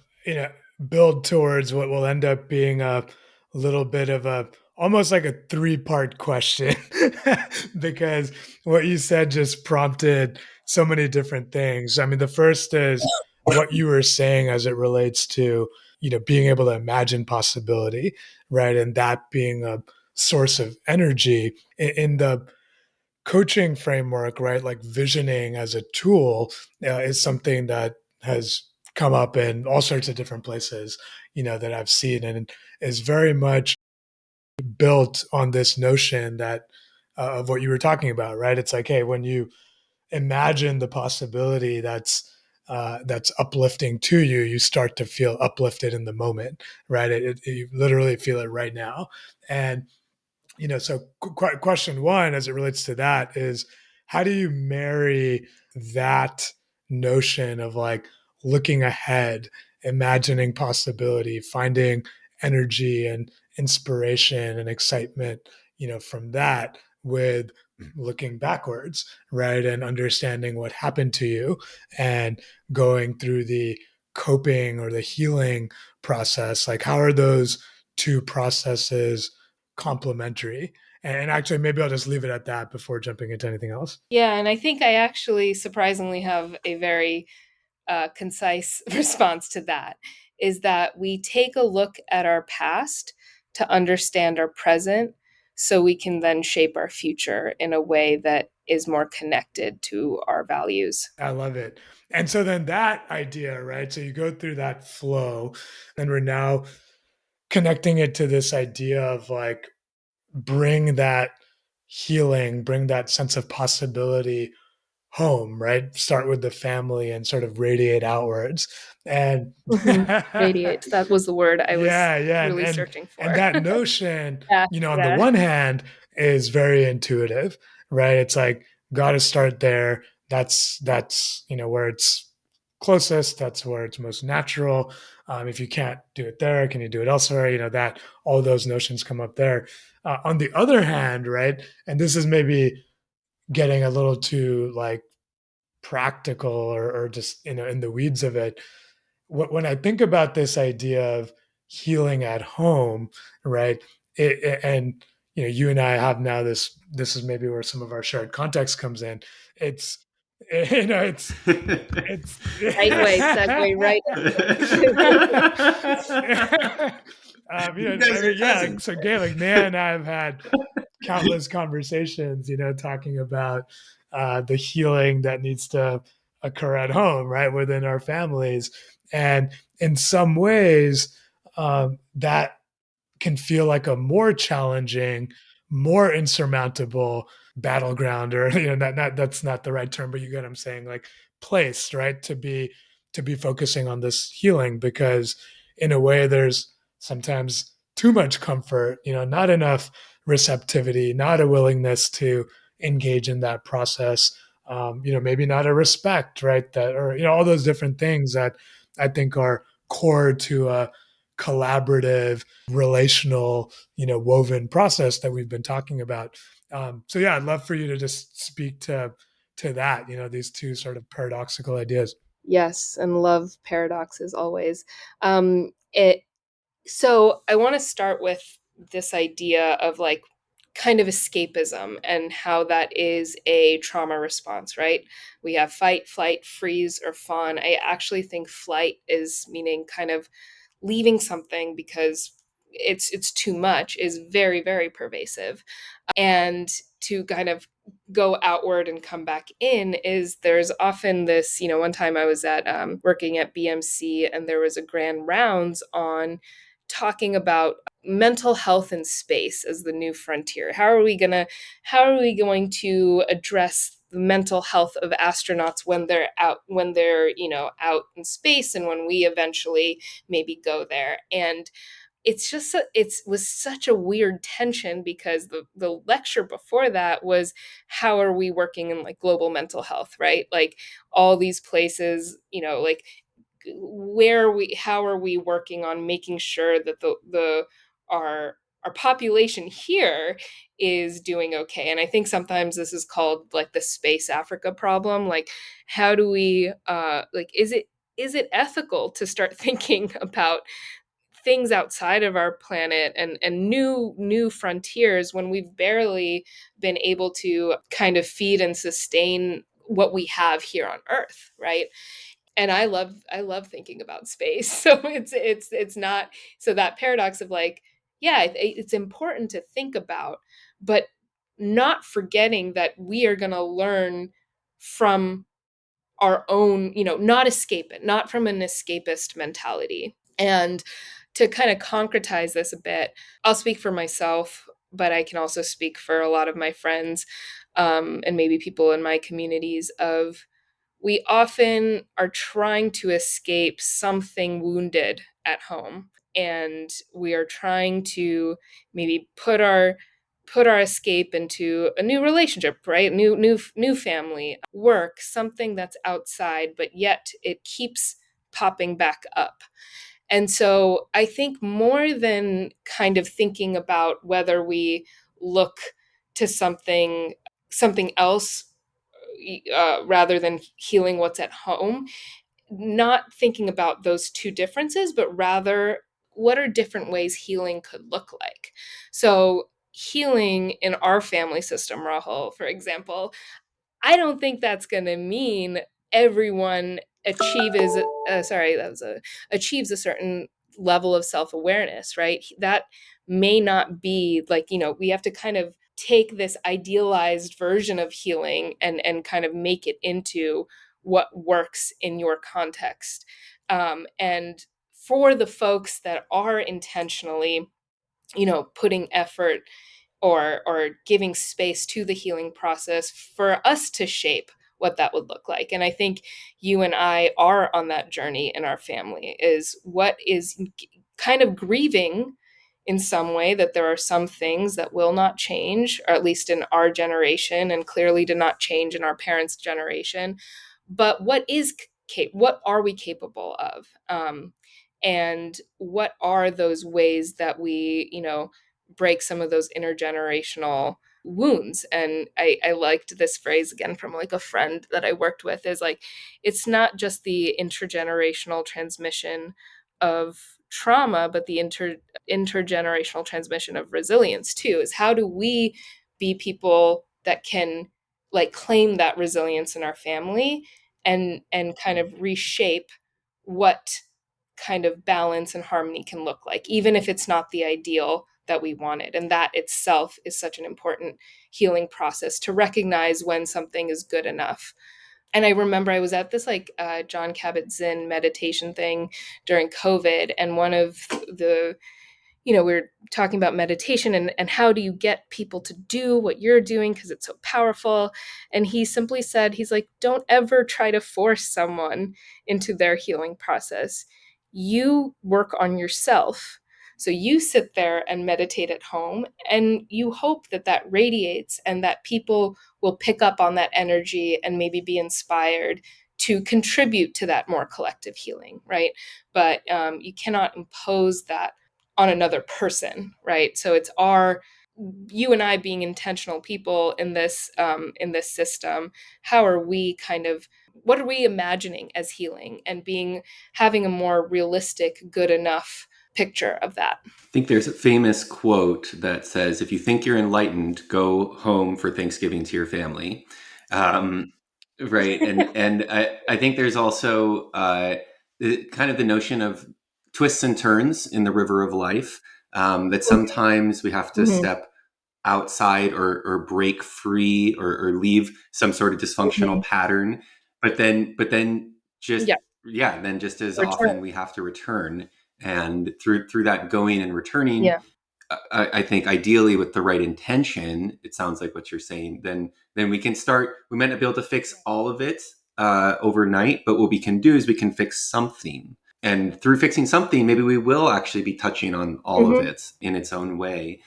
Speaker 7: build towards what will end up being a little bit of a almost like a three-part question because what you said just prompted so many different things. I mean, the first is what you were saying as it relates to, being able to imagine possibility, right? And that being a source of energy in the coaching framework, right? Like visioning as a tool is something that has come up in all sorts of different places, that I've seen, and is very much built on this notion that of what you were talking about, right? It's like, hey, when you imagine the possibility that's uplifting to you, you start to feel uplifted in the moment, right? You literally feel it right now, and so question one as it relates to that is, how do you marry that notion of like looking ahead, imagining possibility, finding energy and inspiration and excitement, from that, with looking backwards, right? And understanding what happened to you and going through the coping or the healing process. Like, how are those two processes complementary? And actually, maybe I'll just leave it at that before jumping into anything else.
Speaker 5: Yeah, and I think I actually surprisingly have a very concise response to that, is that we take a look at our past to understand our present so we can then shape our future in a way that is more connected to our values.
Speaker 7: I love it. And so then that idea, right? So you go through that flow, and we're now connecting it to this idea of like, bring that healing, bring that sense of possibility home, right? Start with the family and sort of radiate outwards. And
Speaker 5: Radiate. That was the word I was
Speaker 7: yeah,
Speaker 5: really
Speaker 7: and
Speaker 5: searching for.
Speaker 7: and that notion,
Speaker 5: Yeah,
Speaker 7: on the
Speaker 5: yeah.
Speaker 7: one hand, is very intuitive, right? It's like, got to start there. That's where it's closest. That's where it's most natural. If you can't do it there, can you do it elsewhere? That all those notions come up there. On the other hand, right, and this is maybe getting a little too like practical or just in the weeds of it. When I think about this idea of healing at home, right, and you and I have now this is maybe where some of our shared context comes in. It's it's
Speaker 5: Right way, segue right.
Speaker 6: You guys are
Speaker 7: yeah.
Speaker 6: cousins.
Speaker 7: So, Gabe, like Neha and I have had countless conversations, talking about the healing that needs to occur at home, right, within our families, and in some ways, that can feel like a more challenging, more insurmountable battleground, or not that's not the right term, but you get what I'm saying, like place, right, to be focusing on this healing, because in a way there's sometimes too much comfort, not enough receptivity, not a willingness to engage in that process, maybe not a respect, right, that, or all those different things that I think are core to a collaborative, relational, woven process that we've been talking about. So yeah, I'd love for you to just speak to that, these two sort of paradoxical ideas.
Speaker 5: Yes, and love paradoxes always. It So I want to start with this idea of like kind of escapism and how that is a trauma response, right? We have fight, flight, freeze, or fawn. I actually think flight is meaning kind of leaving something because it's too much, is very, very pervasive. And to kind of go outward and come back in is, there's often this, one time I was at working at BMC, and there was a grand rounds on talking about mental health in space as the new frontier. How are we going to address the mental health of astronauts when they're out in space, and when we eventually maybe go there? And it was such a weird tension, because the lecture before that was, how are we working in like global mental health, right? Like all these places, like how are we working on making sure that our population here is doing okay? And I think sometimes this is called like the space Africa problem. Like, how do we like, is it ethical to start thinking about things outside of our planet, and new frontiers, when we've barely been able to kind of feed and sustain what we have here on Earth, right? And I love thinking about space. So it's not, so that paradox of like, yeah, it's important to think about, but not forgetting that we are going to learn from our own, not escape it, not from an escapist mentality. And to kind of concretize this a bit, I'll speak for myself, but I can also speak for a lot of my friends, and maybe people in my communities, of we often are trying to escape something wounded at home, and we are trying to maybe put our escape into a new relationship, right? New family, work, something that's outside, but yet it keeps popping back up. And so I think, more than kind of thinking about whether we look to something else, rather than healing what's at home, not thinking about those two differences, but rather, what are different ways healing could look like? So healing in our family system, Rahul, for example, I don't think that's going to mean everyone achieves a certain level of self-awareness, right? That may not be like, we have to kind of take this idealized version of healing and kind of make it into what works in your context. And for the folks that are intentionally, putting effort or giving space to the healing process, for us to shape what that would look like. And I think you and I are on that journey in our family, is what is kind of grieving in some way that there are some things that will not change, or at least in our generation, and clearly did not change in our parents' generation. But what is what are we capable of, and what are those ways that we, break some of those intergenerational wounds. And I liked this phrase again from like a friend that I worked with, is like, it's not just the intergenerational transmission of trauma, but the intergenerational transmission of resilience too. Is how do we be people that can like claim that resilience in our family, and kind of reshape what kind of balance and harmony can look like, even if it's not the ideal that we wanted. And that itself is such an important healing process, to recognize when something is good enough. And I remember I was at this like John Kabat-Zinn meditation thing during COVID, and one of the, we're talking about meditation, and how do you get people to do what you're doing because it's so powerful. And he simply said, he's like, don't ever try to force someone into their healing process. You work on yourself. So you sit there and meditate at home, and you hope that that radiates, and that people will pick up on that energy and maybe be inspired to contribute to that more collective healing, right? But you cannot impose that on another person, right? So it's you and I being intentional people in this system. How are we what are we imagining as healing, and having a more realistic, good enough picture of that?
Speaker 6: I think there's a famous quote that says, if you think you're enlightened, go home for Thanksgiving to your family. Right. And I think there's also kind of the notion of twists and turns in the river of life, that sometimes we have to step outside or break free, or leave some sort of dysfunctional pattern. But then just, then just as often we have to return. And through that going and returning, I think ideally with the right intention, it sounds like what you're saying, then we might not be able to fix all of it overnight, but what we can do is we can fix something. And through fixing something, maybe we will actually be touching on all of it in its own way.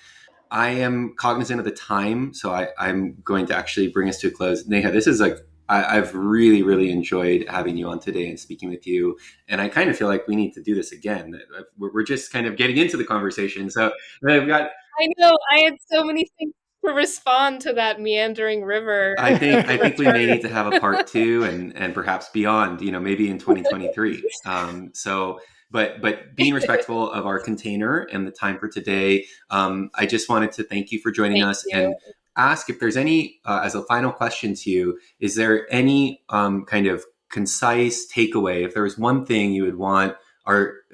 Speaker 6: I am cognizant of the time, so I'm going to actually bring us to a close. Neha, this is I've really, really enjoyed having you on today and speaking with you. And I kind of feel like we need to do this again. We're just kind of getting into the conversation. So I've got...
Speaker 5: I know, I had so many things to respond to that meandering river.
Speaker 6: I think we may need to have a part 2 and perhaps beyond, maybe in 2023. But being respectful of our container and the time for today, I just wanted to thank you for joining us and ask if there's any, as a final question to you, is there any kind of concise takeaway? If there was one thing you would want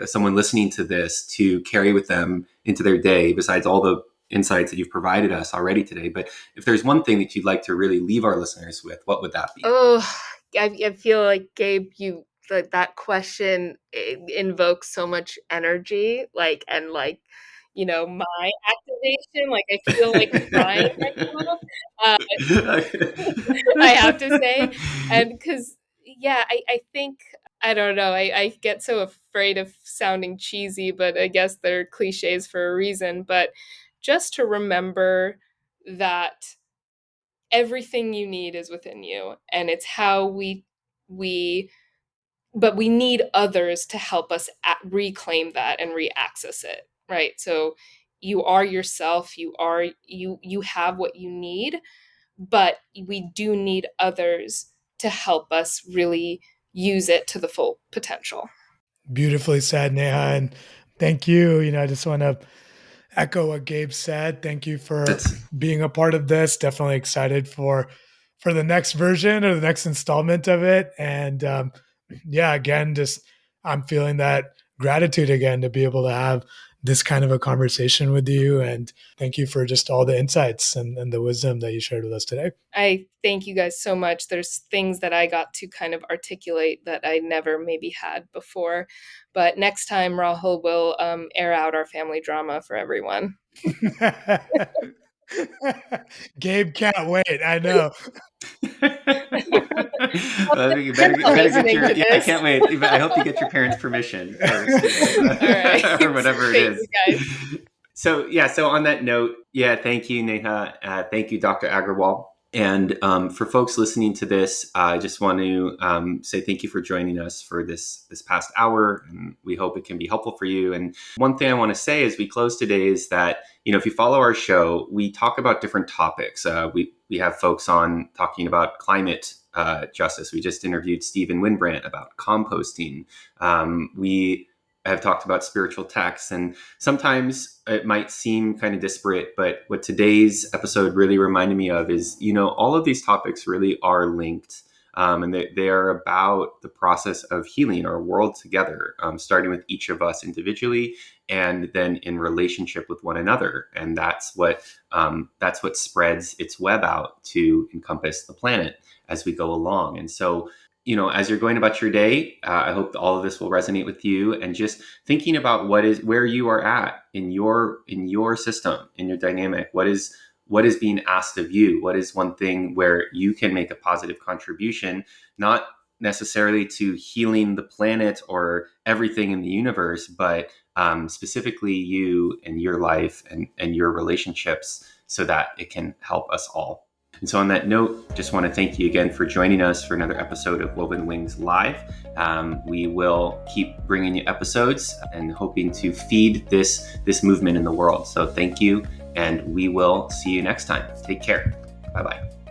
Speaker 6: someone listening to this to carry with them into their day, besides all the insights that you've provided us already today, but if there's one thing that you'd like to really leave our listeners with, what would that be?
Speaker 5: Oh, I feel like, Gabe, that question invokes so much energy, my activation, I feel like crying right now. I have to say, and because I think, I don't know, I get so afraid of sounding cheesy, but I guess they're cliches for a reason. But just to remember that everything you need is within you, and it's how but we need others to help us reclaim that and reaccess it, right? So you are yourself, you have what you need, but we do need others to help us really use it to the full potential.
Speaker 7: Beautifully said, Neha. And thank you. I just want to echo what Gabe said. Thank you for being a part of this. Definitely excited for the next version or the next installment of it. And again, just I'm feeling that gratitude again to be able to have this kind of a conversation with you. And thank you for just all the insights and the wisdom that you shared with us today.
Speaker 5: I thank you guys so much. There's things that I got to kind of articulate that I never maybe had before. But next time, Rahul will air out our family drama for everyone.
Speaker 7: Gabe can't wait. I know.
Speaker 6: You better get your... I can't wait. I hope you get your parents' permission first.
Speaker 5: All right.
Speaker 6: Or whatever it is.
Speaker 5: Thank you, guys.
Speaker 6: So on that note, thank you, Neha. Thank you, Dr. Agarwal. And for folks listening to this, I just want to say thank you for joining us for this past hour. And we hope it can be helpful for you. And one thing I want to say as we close today is that, if you follow our show, we talk about different topics. We have folks on talking about climate justice. We just interviewed Stephen Winbrandt about composting. We have talked about spiritual texts, and sometimes it might seem kind of disparate, but what today's episode really reminded me of is, all of these topics really are linked, and they are about the process of healing our world together, starting with each of us individually, and then in relationship with one another. And that's what spreads its web out to encompass the planet as we go along. And so, as you're going about your day, I hope all of this will resonate with you, and just thinking about where you are at in your system, in your dynamic. What is being asked of you? What is one thing where you can make a positive contribution, not necessarily to healing the planet or everything in the universe, but specifically you and your life and your relationships, so that it can help us all. And so on that note, just want to thank you again for joining us for another episode of Woven Wings Live. We will keep bringing you episodes and hoping to feed this movement in the world. So thank you, and we will see you next time. Take care. Bye-bye.